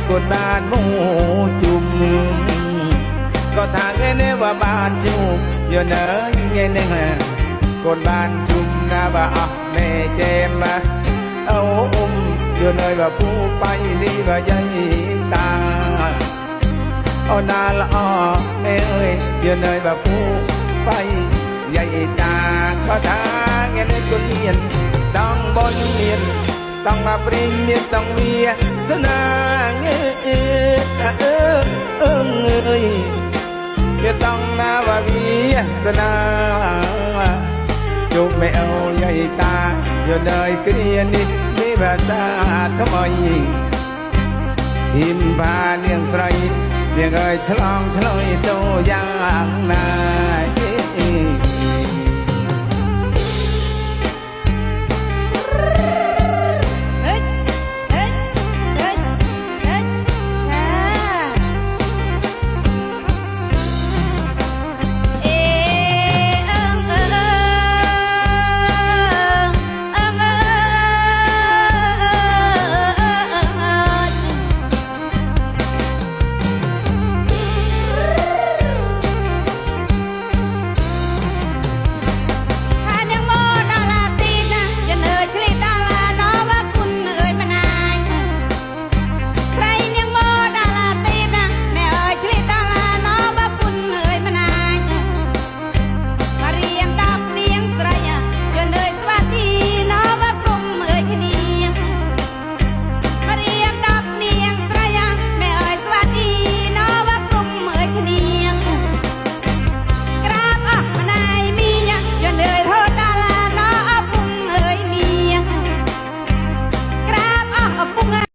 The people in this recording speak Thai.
คนบ้านหมูจุ่มก็ทางเนว่าบ้านจุ่มอยู่เนยเงี้ยนึงคนบ้านจุ่มนะบ่าแม่เจมมาเอาอยู่เนยว่าผู้ไปนี่ว่าใหญ่ตาเอานาละอ้อเอ้ยอยู่เนยว่าผู้ไปใหญ่ตาก็ทางเงี้ยคนเรียนต้องบนเรียนต้องมาปริญญาต้องมีสนาเอ้ยจะต้องนาว่ามีสนาจุกไม่เอาใหญ่ตาอยู่เนยเกลียนนี่มีภาษาทำไมหิมพาเลี้ยงใส่เลี้ยงเอ้ยฉลองฉลอยโตอย่างนาย